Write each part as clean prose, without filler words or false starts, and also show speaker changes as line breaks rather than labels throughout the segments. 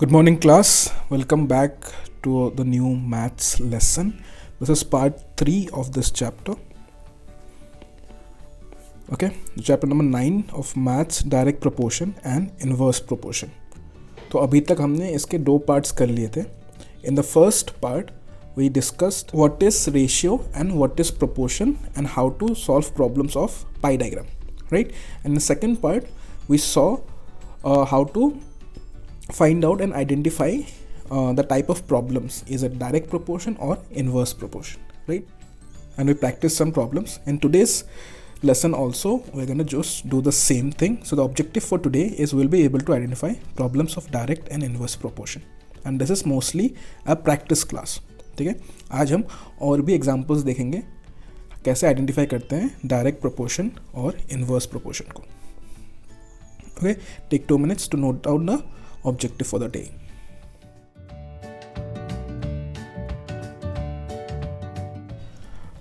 Good morning, class. Welcome back to the new maths lesson. This is part 3 of this chapter. Okay, chapter number 9 of maths, direct proportion and inverse proportion. तो अभी तक हमने इसके दो parts कर लिए थे. In the first part, we discussed what is ratio and what is proportion and how to solve problems of pie diagram, right? And in the second part, we saw how to find out and identify the type of problems. Is it direct proportion or inverse proportion, right? And we practice some problems. In today's lesson also, we're going to just do the same thing. So the objective for today is we'll be able to identify problems of direct and inverse proportion. And this is mostly a practice class. ठीक है, आज हम और भी examples देखेंगे कैसे identify करते हैं डायरेक्ट प्रोपोर्शन और इन्वर्स प्रोपोर्शन को. Okay, take 2 minutes to note down the objective for the day.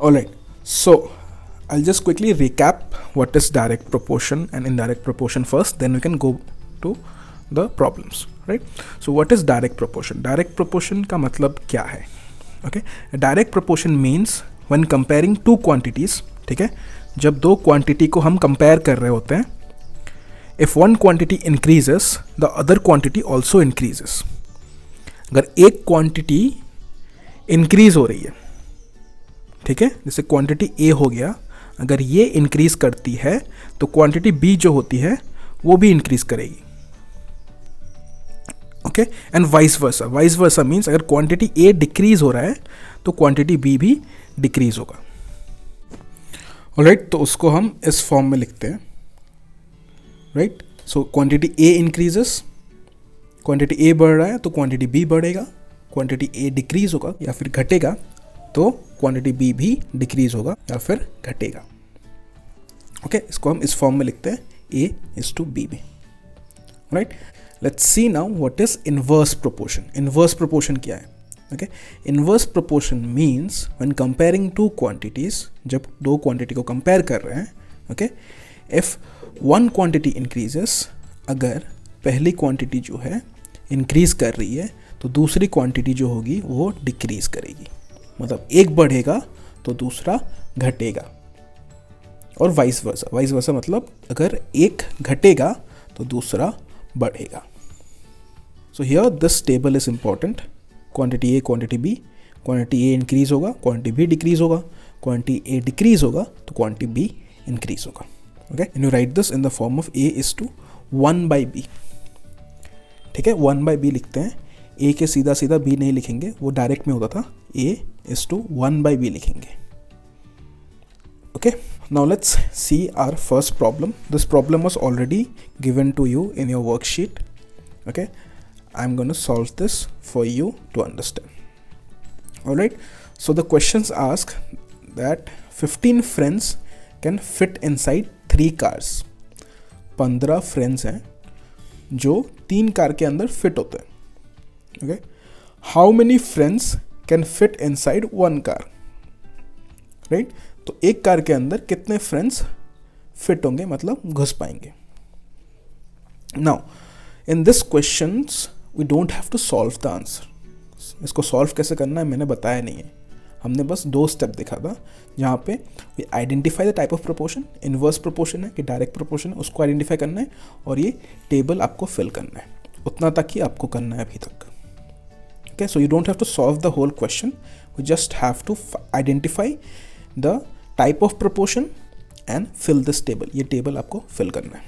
Alright, so I'll just quickly recap what is direct proportion and indirect proportion first, then we can go to the problems, right? So what is direct proportion? Direct proportion का मतलब क्या है? Okay, direct proportion means when comparing two quantities, ठीक है, जब दो quantity को हम कंपेयर कर रहे होते हैं, if one quantity increases, the other quantity also increases. अगर एक क्वांटिटी इंक्रीज हो रही है, ठीक है, जैसे क्वांटिटी ए हो गया, अगर ये इंक्रीज करती है तो क्वांटिटी बी जो होती है वो भी इंक्रीज करेगी. Okay, and vice versa. Vice versa means अगर क्वांटिटी ए डिक्रीज हो रहा है तो क्वांटिटी बी भी डिक्रीज होगा. ऑलराइट, तो उसको हम इस फॉर्म में लिखते हैं, right? So quantity A increases, quantity A बढ़ रहा है तो क्वांटिटी बी बढ़ेगा, क्वांटिटी ए डिक्रीज होगा या फिर घटेगा तो क्वांटिटी बी भी डिक्रीज होगा या फिर घटेगा. ओके, इसको हम इस फॉर्म में लिखते हैं ए इज टू बी में, right? Let's see now what is inverse proportion. Inverse proportion क्या है? Okay, inverse proportion means when comparing two quantities, जब दो क्वांटिटी को कंपेयर कर रहे हैं, okay, if one quantity increases, अगर पहली क्वांटिटी जो है इंक्रीज कर रही है तो दूसरी क्वांटिटी जो होगी वो डिक्रीज करेगी. मतलब एक बढ़ेगा तो दूसरा घटेगा, और वाइस वर्सा. वाइस वर्सा मतलब अगर एक घटेगा तो दूसरा बढ़ेगा. So here this table is important. Quantity A, quantity B, quantity A increase होगा, क्वांटिटी बी डिक्रीज होगा, क्वांटिटी ए डिक्रीज होगा तो क्वांटिटी बी इंक्रीज होगा. Okay, and you write this in the form of A is to 1/b. ठीक है, 1/b लिखते हैं. ए के सीधा सीधा बी नहीं लिखेंगे, वो डायरेक्ट में होता था. ए इज टू 1/b लिखेंगे. Okay, now let's see our first problem. This problem was already given to you in your worksheet. Okay, I am going to solve this for you to understand. Alright, so the questions ask that 15 friends can fit inside 3 cars. 15 friends हैं जो 3 car के अंदर fit होते हैं. Okay, how many friends can fit inside 1 car, right? तो एक car के अंदर कितने फ्रेंड्स फिट होंगे, मतलब घुस पाएंगे. Now in this questions we don't have to solve the answer. इसको सॉल्व कैसे करना है मैंने बताया नहीं है. हमने बस 2 स्टेप देखा था जहाँ पे we identify the type of proportion. Inverse proportion है कि डायरेक्ट प्रोपोर्शन है, उसको आइडेंटिफाई करना है, और ये टेबल आपको फिल करना है. उतना तक ही आपको करना है अभी तक. Okay, so you don't have to solve the whole question, we just have to identify the type of proportion and fill this table. ये टेबल आपको फिल करना है,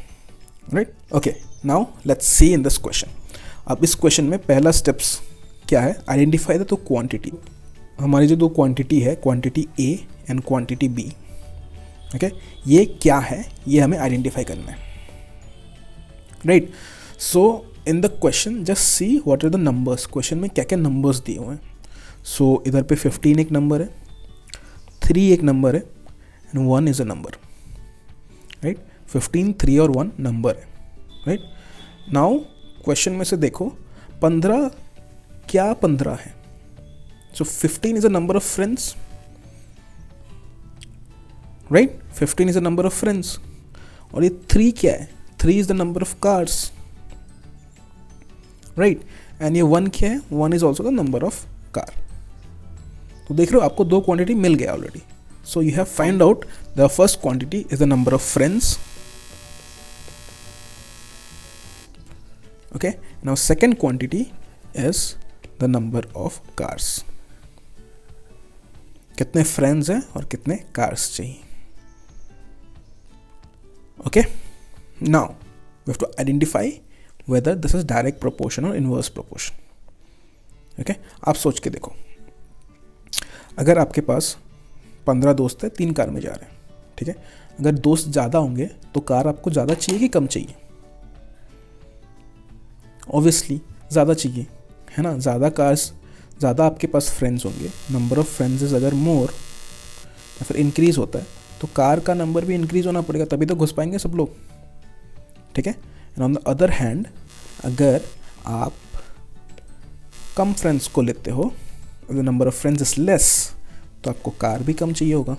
right? Okay, now let's see in this question. अब इस question में पहला steps क्या है? Identify the quantity. हमारी जो दो क्वांटिटी है, quantity A and quantity B, okay, ये क्या है ये हमें आइडेंटिफाई करना है, right? So in the question just see what are the numbers. Question में क्या क्या नंबर्स दिए हुए हैं. सो इधर पे 15 एक नंबर है, 3 एक नंबर है, and 1 is a number, right? 15, 3 और 1 नंबर है, राइट? नाउ क्वेश्चन में से देखो 15 क्या 15 है. So 15 is a number of friends, right? 15 is a number of friends. और ये 3 क्या है? 3 is the number of cars, right? And ये 1 क्या है, 1 is also the number of car. तो देख रहे हो आपको 2 क्वांटिटी मिल गया already. So you have find out the first quantity is the number of friends, okay, now second quantity is the number of cars, कितने फ्रेंड्स हैं और कितने कार्स चाहिए। Okay, now we have to identify whether this is direct proportion और inverse proportion. Okay, आप सोच के देखो, अगर आपके पास 15 दोस्त हैं, 3 कार में जा रहे हैं, ठीक है, अगर दोस्त ज़्यादा होंगे तो कार आपको ज़्यादा चाहिए कि कम चाहिए? ऑब्वियसली ज़्यादा चाहिए, है ना। ज़्यादा कार्स, ज़्यादा आपके पास फ्रेंड्स होंगे, नंबर ऑफ फ्रेंड्स अगर मोर या फिर इंक्रीज़ होता है तो कार का नंबर भी इंक्रीज़ होना पड़ेगा, तभी तो घुस पाएंगे सब लोग, ठीक है। And on the other hand, अगर आप कम फ्रेंड्स को लेते हो, the number of friends is less, तो आपको कार भी कम चाहिए होगा,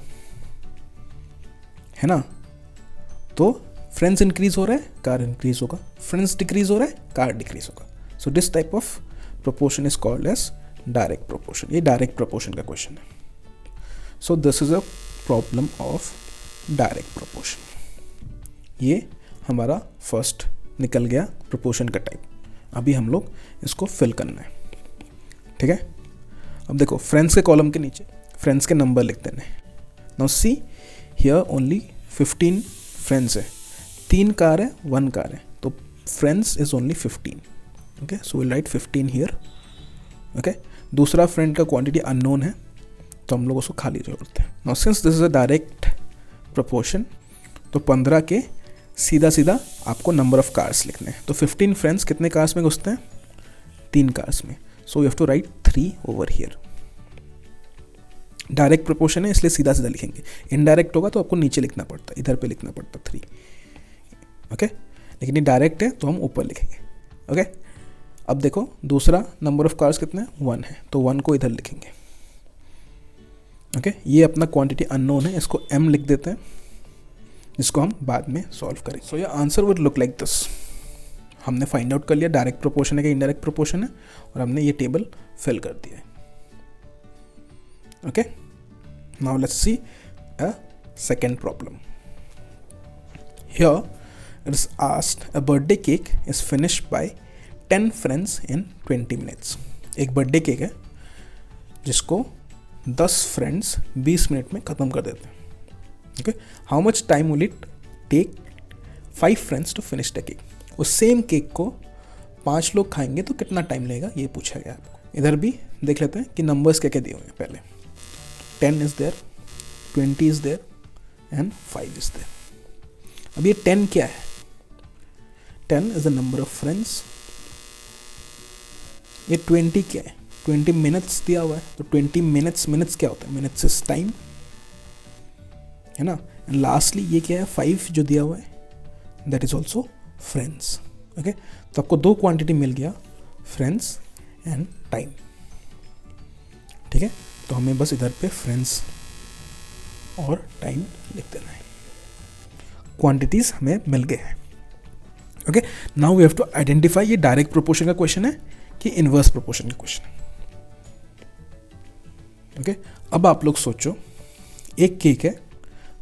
है ना। तो फ्रेंड्स इंक्रीज हो रहा है, कार इंक्रीज होगा, फ्रेंड्स डिक्रीज हो रहा है, कार डिक्रीज होगा। So this type of proportion is called as direct proportion. ये डायरेक्ट प्रोपोर्शन का क्वेश्चन है। So this is a problem of direct proportion. ये हमारा फर्स्ट निकल गया प्रोपोर्शन का टाइप। अभी हम लोग इसको फिल करना है, ठीक है। अब देखो, फ्रेंड्स के कॉलम के नीचे फ्रेंड्स के नंबर लिख देने। Now see here only 15 friends है, 3 कार है, 1 कार है, तो friends is only 15। Okay, so will right 15 here. Okay, दूसरा फ्रेंड का क्वांटिटी अननोन है, तो हम लोग उसको खाली जरूरत है। Now since this is a direct proportion, तो 15 के सीधा सीधा आपको नंबर ऑफ कार्स लिखने हैं। तो 15 फ्रेंड्स कितने कार्स में घुसते हैं? 3 कार्स में। So you have to write 3 over here. Direct proportion है इसलिए सीधा सीधा लिखेंगे, इनडायरेक्ट होगा तो आपको नीचे लिखना पड़ता, इधर पे लिखना पड़ता 3। ओके, लेकिन ये डायरेक्ट है तो हम ऊपर लिखेंगे। ओके, अब देखो दूसरा नंबर ऑफ कार्स कितने हैं? 1 है, तो 1 को इधर लिखेंगे। ओके, ये अपना क्वांटिटी अननोन है, इसको m लिख देते हैं, जिसको हम बाद में सॉल्व करेंगे। So your answer would look like this. हमने फाइंड आउट कर लिया डायरेक्ट प्रोपोर्शन है कि इनडायरेक्ट प्रोपोर्शन है, और हमने ये टेबल फिल कर दिया है। Okay, now let's C a second problem. Here it is asked a birthday cake is finished by 10 friends in 20 minutes। एक बर्थडे केक है जिसको 10 फ्रेंड्स 20 मिनट में ख़त्म कर देते हैं। Okay, how much time will it take 5 friends to finish the cake? उस same cake को 5 लोग खाएंगे तो कितना टाइम लगेगा, ये पूछा गया आपको। इधर भी देख लेते हैं कि नंबर्स क्या क्या दिए हुए हैं। पहले 10 is there, 20 is there and 5 is there. अब ये 10 क्या है? 10 is the number of friends। ये 20 क्या है? 20 मिनट्स दिया हुआ है, तो 20 मिनट्स क्या होता है? मिनट्स इज टाइम, है ना। एंड लास्टली ये क्या है? 5 जो दिया हुआ है, that is also friends. Okay, तो आपको 2 क्वांटिटी मिल गया, फ्रेंड्स एंड टाइम, ठीक है। तो हमें बस इधर पे फ्रेंड्स और टाइम लिख देना है। क्वांटिटीज हमें मिल गए हैं। Okay, now we have to identify ये डायरेक्ट प्रोपोर्शन का क्वेश्चन है कि इनवर्स प्रोपोर्शन का क्वेश्चन है। ओके, अब आप लोग सोचो, एक केक है,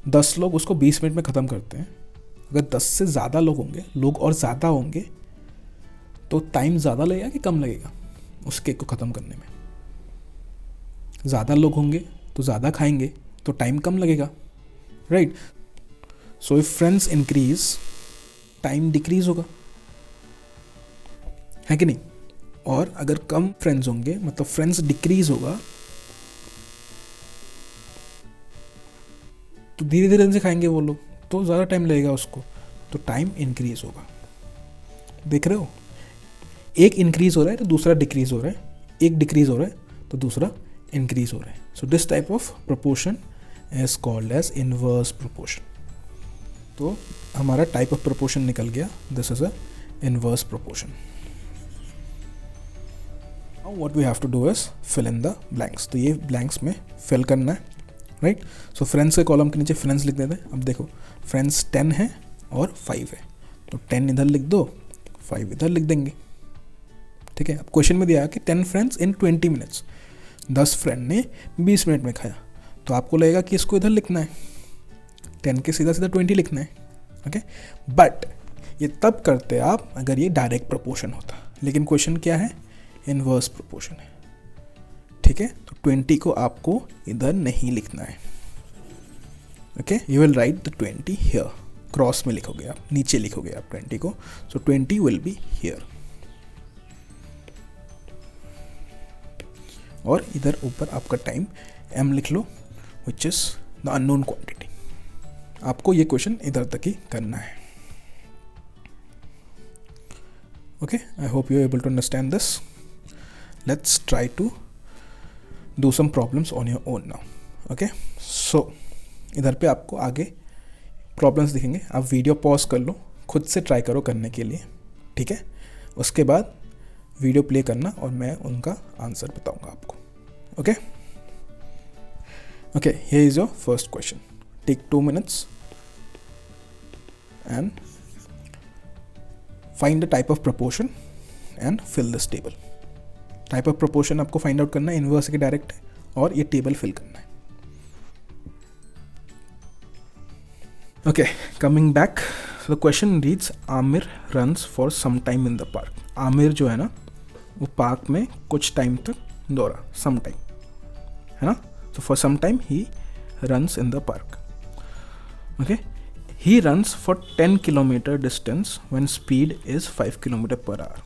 10 लोग उसको 20 मिनट में ख़त्म करते हैं। अगर 10 से ज़्यादा लोग होंगे, लोग और ज़्यादा होंगे, तो टाइम ज़्यादा लगेगा कि कम लगेगा उस केक को ख़त्म करने में? ज़्यादा लोग होंगे तो ज़्यादा खाएंगे, तो टाइम कम लगेगा, right. So if friends increase, time decrease होगा, है कि नहीं। और अगर कम फ्रेंड्स होंगे, मतलब फ्रेंड्स डिक्रीज होगा, तो धीरे धीरे से खाएंगे वो लोग, तो ज़्यादा टाइम लगेगा उसको, तो टाइम इंक्रीज होगा। देख रहे हो, एक इंक्रीज हो रहा है तो दूसरा डिक्रीज हो रहा है, एक डिक्रीज हो रहा है तो दूसरा इंक्रीज हो रहा है। So this type of proportion is called as inverse proportion. तो हमारा टाइप ऑफ प्रोपोर्शन निकल गया, this is a inverse proportion. Now what we have to do is fill in the blanks. तो ये ब्लैंक्स में फिल करना है, right. So friends के कॉलम के नीचे फ्रेंड्स लिख देते हैं। अब देखो, फ्रेंड्स 10 है और 5 है, तो 10 इधर लिख दो, 5 इधर लिख देंगे, ठीक है, अब क्वेश्चन में दिया कि 10 फ्रेंड्स इन 20 मिनट्स, 10 फ्रेंड ने 20 मिनट में खाया, तो आपको लगेगा कि इसको इधर लिखना है, 10 के सीधा सीधा 20 लिखना है। ओके, बट ये तब करते आप अगर ये डायरेक्ट प्रोपोर्शन होता, लेकिन क्वेश्चन क्या है, इनवर्स प्रोपोर्शन है। ठीक है, तो 20 को आपको इधर नहीं लिखना है। Okay, you will write the 20 here, cross में लिखोगे आप, नीचे लिखोगे आप 20 को, सो 20 विल बी हियर। और इधर ऊपर आपका टाइम m लिख लो, which is the unknown quantity. आपको ये क्वेश्चन इधर तक ही करना है। Okay, I hope you are able to understand this. Let's try to do some problems on your own now. Okay, so इधर पे आपको आगे प्रॉब्लम्स दिखेंगे, आप वीडियो पॉज कर लो, खुद से ट्राई करो करने के लिए। ठीक है, उसके बाद वीडियो प्ले करना और मैं उनका आंसर बताऊंगा आपको। Okay okay, here is your first question. Take 2 minutes and find the type of proportion and fill this table। Type of proportion आपको फाइंड आउट करना है, इनवर्स के डायरेक्ट है, और ये टेबल फिल करना है। Okay, coming back, the question reads Aamir runs for some time in the park. Aamir जो है ना, वो पार्क में कुछ टाइम तक दौड़ा, सम टाइम, है ना, so for some time he runs in the park। okay, he runs for 10 kilometer distance when speed is 5 kilometer per hour।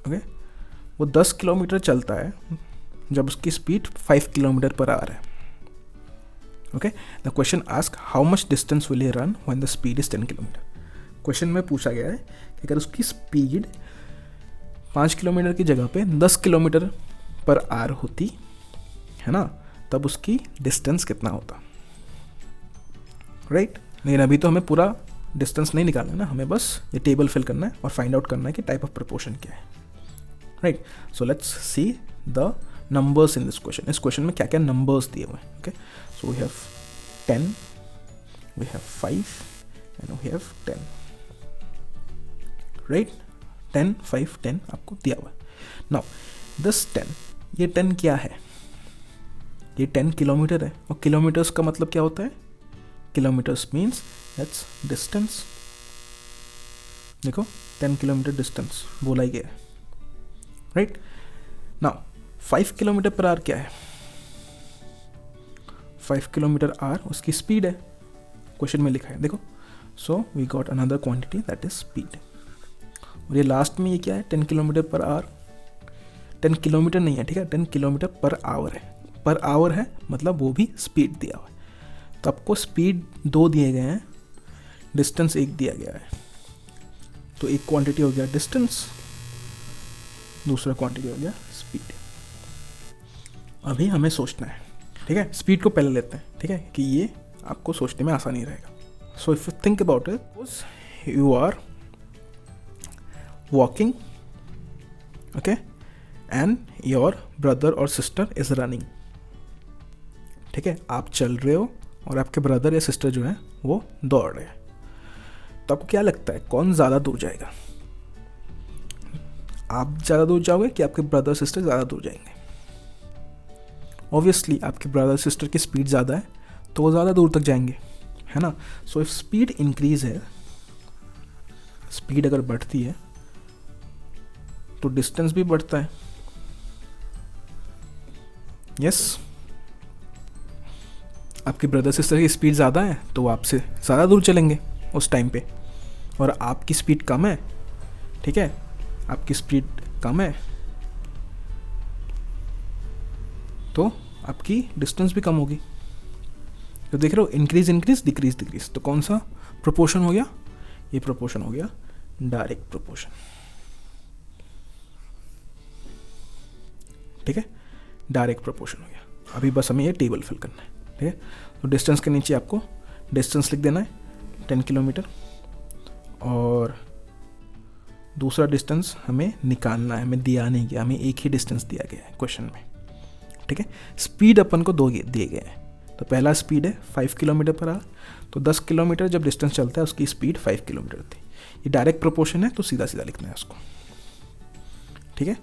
okay, वो 10 किलोमीटर चलता है जब उसकी स्पीड 5 किलोमीटर पर आवर है। okay, the question asks how much distance will he run when the speed is 10 kilometer। Question में पूछा गया है कि अगर उसकी स्पीड 5 किलोमीटर की जगह पे 10 किलोमीटर पर आवर होती है ना, तब उसकी डिस्टेंस कितना होता। राइट, लेकिन अभी तो हमें पूरा डिस्टेंस नहीं निकालना है ना, हमें बस ये टेबल फिल करना है और फाइंड आउट करना है कि टाइप ऑफ प्रोपोर्शन क्या है। Right, so let's see the numbers in this question. इस क्वेश्चन में क्या क्या नंबर्स दिए हुए हैं। Okay, so we have 10, we have 5 and we have 10। Right, 10, 5, 10 आपको दिया हुआ है। नाउ दिस 10, ये 10 क्या है, ये 10 किलोमीटर है, और किलोमीटर्स का मतलब क्या होता है, किलोमीटर्स मीन्स दैट्स डिस्टेंस। देखो 10 किलोमीटर डिस्टेंस बोला ही गया है। Right, now 5 kilometre per hour क्या है, 5 किलोमीटर आवर उसकी स्पीड है, क्वेश्चन में लिखा है देखो। So we got another quantity that is speed. और ये लास्ट में ये क्या है, 10 किलोमीटर पर आवर, 10 किलोमीटर नहीं है, ठीक है, 10 किलोमीटर पर आवर है, पर आवर है मतलब वो भी स्पीड दिया हुआ है। तो आपको स्पीड 2 दिए गए हैं, डिस्टेंस 1 दिया गया है, तो एक क्वांटिटी हो गया डिस्टेंस, दूसरा क्वांटिटी हो गया स्पीड। अभी हमें सोचना है, ठीक है, स्पीड को पहले लेते हैं, ठीक है, कि ये आपको सोचने में आसानी रहेगा। So if you think about it, you are walking, okay, and your brother और सिस्टर इज रनिंग। ठीक है, आप चल रहे हो और आपके ब्रदर या सिस्टर जो है वो दौड़ रहे हैं। तो आपको क्या लगता है कौन ज़्यादा दूर जाएगा, आप ज़्यादा दूर जाओगे कि आपके ब्रदर सिस्टर ज़्यादा दूर जाएंगे। ऑब्वियसली आपके ब्रदर सिस्टर की स्पीड ज़्यादा है तो वो ज़्यादा दूर तक जाएंगे, है ना। सो इफ स्पीड इंक्रीज है, स्पीड अगर बढ़ती है तो डिस्टेंस भी बढ़ता है। यस, आपके ब्रदर सिस्टर की स्पीड ज़्यादा है तो वो आपसे ज़्यादा दूर चलेंगे उस टाइम पे, और आपकी स्पीड कम है, ठीक है, आपकी स्पीड कम है तो आपकी डिस्टेंस भी कम होगी। तो देख रहे हो, इंक्रीज इंक्रीज डिक्रीज डिक्रीज, तो कौन सा प्रोपोर्शन हो गया, ये प्रोपोर्शन हो गया डायरेक्ट प्रोपोर्शन। ठीक है, डायरेक्ट प्रोपोर्शन हो गया। अभी बस हमें ये टेबल फिल करना है, ठीक है। तो डिस्टेंस के नीचे आपको डिस्टेंस लिख देना है 10 किलोमीटर, और दूसरा डिस्टेंस हमें निकालना है, हमें दिया नहीं गया, हमें एक ही डिस्टेंस दिया गया है क्वेश्चन में, ठीक है। स्पीड अपन को 2 दिए गए हैं, तो पहला स्पीड है 5 किलोमीटर पर आवर, तो 10 किलोमीटर जब डिस्टेंस चलता है उसकी स्पीड 5 किलोमीटर थी। ये डायरेक्ट प्रोपोर्शन है तो सीधा सीधा लिखना है उसको, ठीक है,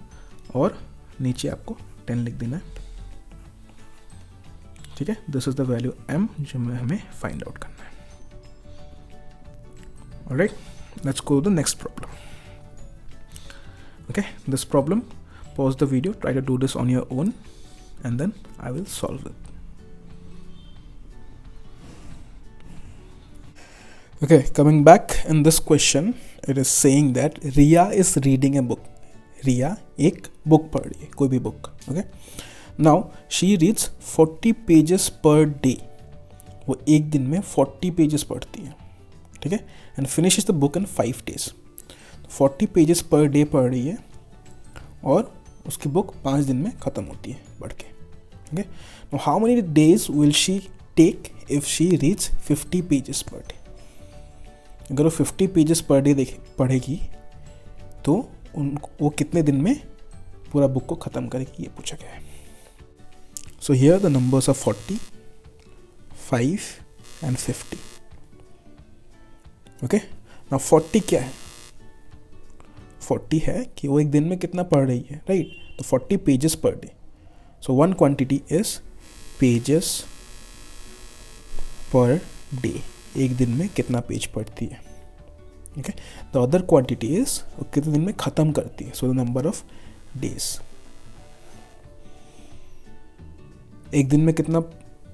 और नीचे आपको 10 लिख देना है, ठीक है। This is the value m जो हमें फाइंड आउट करना है। Alright, let's go to the next problem. Okay, this problem, pause the video, try to do this on your own, and then I will solve it. Okay, coming back in this question, it is saying that Riya is reading a book. Riya एक book पढ़ रही है, कोई भी book. Okay, now she reads 40 pages per day. वो एक दिन में 40 pages पढ़ती है, ठीक है, and finishes the book in 5 days. 40 pages per day पढ़ रही है और उसकी बुक 5 दिन में ख़त्म होती है पढ़ के, okay. Now how many days will she take if she reads 50 pages per day. अगर वो 50 पेजेस पर डे पढ़ेगी तो वो कितने दिन में पूरा बुक को ख़त्म करेगी, ये पूछा गया है। So here the numbers are 40, 5 and 50, okay. नाउ 40 क्या है? 40 है कि वो एक दिन में कितना पढ़ रही है, राइट। तो 40 pages per day, so one quantity is pages per day, एक दिन में कितना पेज पढ़ती है, okay. The other quantity is कितने दिन में ख़त्म करती है, so the number of days. एक दिन में कितना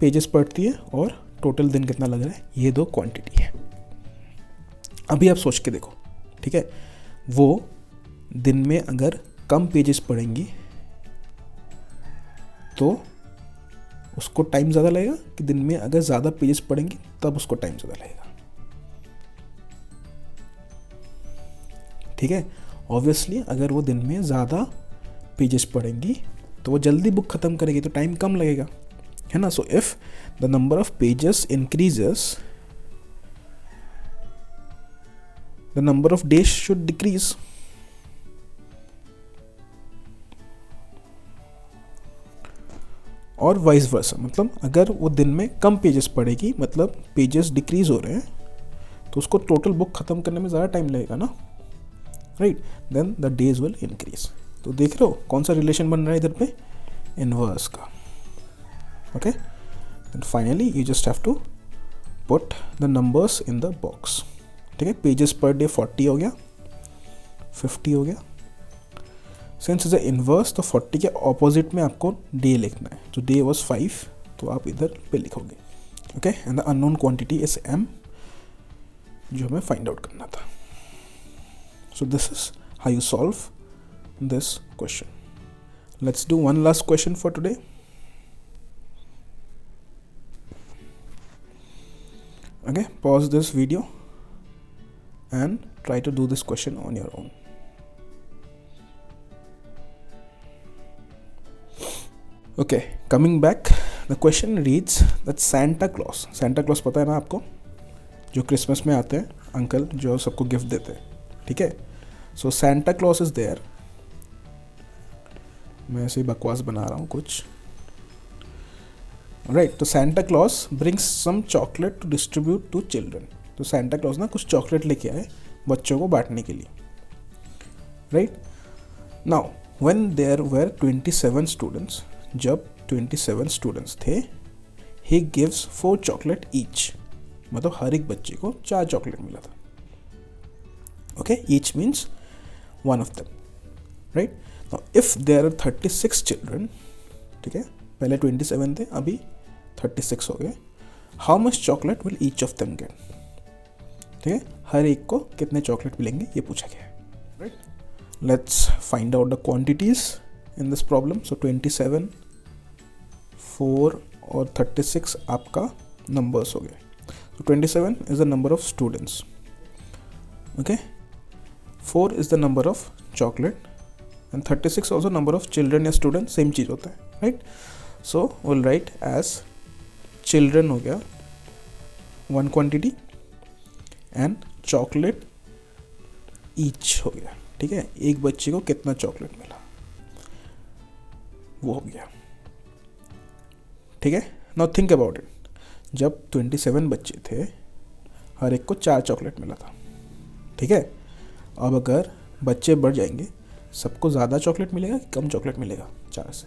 पेजेस पढ़ती है और टोटल दिन कितना लग रहा है, ये दो क्वांटिटी है। अभी आप सोच के देखो, ठीक है, वो दिन में अगर कम पेजेस पढ़ेंगी तो उसको टाइम ज़्यादा लगेगा, कि दिन में अगर ज़्यादा पेजेस पढ़ेंगी तब उसको टाइम ज़्यादा लगेगा, ठीक है। ऑब्वियसली अगर वो दिन में ज़्यादा पेजेस पढ़ेंगी तो वो जल्दी बुक ख़त्म करेगी, तो टाइम कम लगेगा, है ना। So if the number of pages increases, the number of days should decrease. और वाइस वर्सा, मतलब अगर वो दिन में कम पेजेस पढ़ेगी, मतलब पेजेस डिक्रीज हो रहे हैं, तो उसको टोटल बुक ख़त्म करने में ज़्यादा टाइम लगेगा ना, right. Then the days will increase. तो देख रहे हो कौन सा रिलेशन बन रहा है इधर पे, इनवर्स का, okay. And finally you just have to put the numbers in the box, ठीक है। पेजेस पर डे 40 हो गया, 50 हो गया। सिंस इज अ इनवर्स, तो 40 के ऑपोजिट में आपको डे लिखना है, तो डे वाज 5, तो आप इधर पे लिखोगे, okay. And the unknown quantity is m, जो हमें फाइंड आउट करना था। सो this is how you solve this question. Let's do one last question for today. Okay, pause this video and try to do this question on your own. Okay, coming back, the question reads that Santa Claus पता है ना आपको, जो Christmas में आते हैं uncle, जो सबको गिफ्ट देते हैं, ठीक है। सो Santa Claus is there, मैं ऐसे ही बकवास बना रहा हूँ कुछ, राइट। तो Santa Claus brings some chocolate to distribute to children. तो Santa Claus ना कुछ चॉकलेट लेके आए बच्चों को बांटने के लिए, right. Now when there were 27 students, जब 27 स्टूडेंट्स थे, ही गिव्स 4 चॉकलेट ईच, मतलब हर एक बच्चे को 4 चॉकलेट मिला था, okay. Each means one of them, right. Now if there are 36 children, ठीक है, पहले 27 थे, अभी 36 हो गए, how much chocolate will each of them get, ठीक है, हर एक को कितने चॉकलेट मिलेंगे, ये पूछा गया है, right. Let's find out the quantities in this problem. So 27, 4 और 36 आपका नंबर्स हो गए। So 27 is the number of students, okay. 4 is the number of chocolate and 36 also number of children या स्टूडेंट, सेम चीज़ होता है, right. So will write as children हो गया 1 क्वांटिटी एंड चॉकलेट ईच हो गया, ठीक है। एक बच्चे को कितना चॉकलेट मिला वो हो गया, ठीक है। नाउ थिंक अबाउट इट, जब 27 बच्चे थे, हर एक को 4 चॉकलेट मिला था, ठीक है। अब अगर बच्चे बढ़ जाएंगे सबको ज़्यादा चॉकलेट मिलेगा कि कम चॉकलेट मिलेगा 4 से?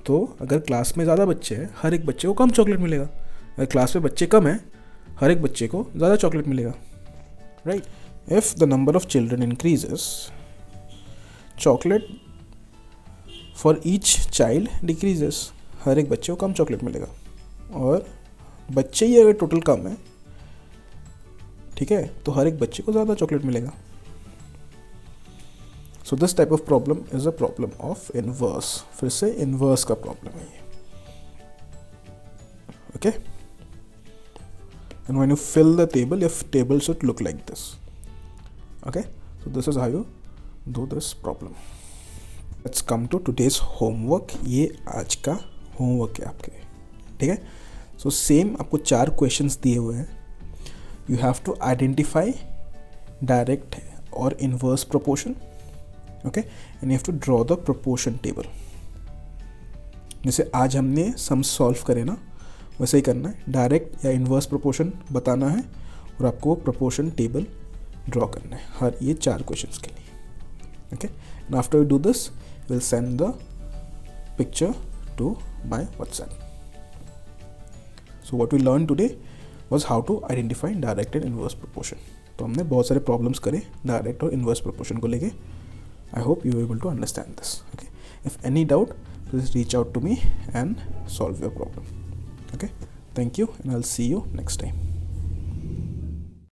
तो अगर क्लास में ज़्यादा बच्चे हैं, हर एक बच्चे को कम चॉकलेट मिलेगा। अगर क्लास में बच्चे कम हैं, हर एक बच्चे को ज़्यादा चॉकलेट मिलेगा, right? If the number of children increases, chocolate for each child decreases, हर एक बच्चे को कम चॉकलेट मिलेगा। और बच्चे ही अगर टोटल कम है, ठीक है, तो हर एक बच्चे को ज़्यादा चॉकलेट मिलेगा। So this type of problem is a problem of inverse. फिर से इनवर्स का प्रॉब्लम है ये, okay? And when you fill the table, your table should look like this, okay? So this is how you do this problem. Let's come to today's homework. ये आज का homework है आपके, ठीक है? सो सेम आपको 4 क्वेश्चंस दिए हुए हैं। You have to identify direct और inverse proportion, okay? And you have to draw the proportion table. जैसे आज हमने सम सॉल्व करे ना, वैसे ही करना है। डायरेक्ट या इनवर्स प्रोपोर्शन बताना है और आपको प्रोपोर्शन टेबल ड्रॉ करना है हर ये 4 क्वेश्चंस के लिए, okay? And after you do this, will send the picture to my WhatsApp. So what we learned today was how to identify direct and inverse proportion. तो हमने बहुत सारे प्रॉब्लम्स करे डायरेक्ट और इन्वर्स प्रोपोर्शन को लेके। I hope you able to understand this, okay? If any doubt, please reach out to me and solve your problem, okay? Thank you and I will see you next time.